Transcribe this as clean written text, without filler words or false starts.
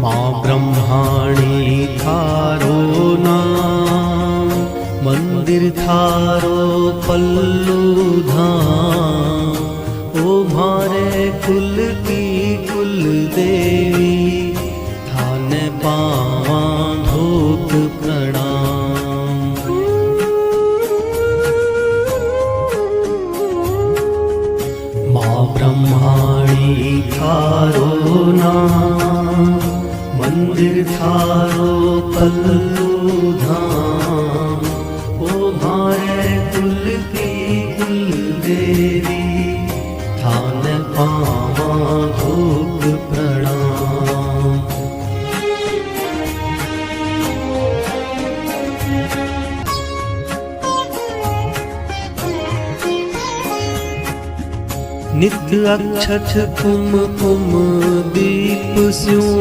माँ ब्रह्माणी थारो नाम, मंदिर थारो पल्लू धाम। ओ मारे कुल की कुल देवी, थाने पावा धोक प्रणाम। माँ ब्रह्माणी थारो नाम, मंदिर थारो पल्लू धाम। ओ मारे कुल की कुल देवी, थान पावा धूप प्रणाम। नित्य अक्षत कुमकुम दीप स्यूं,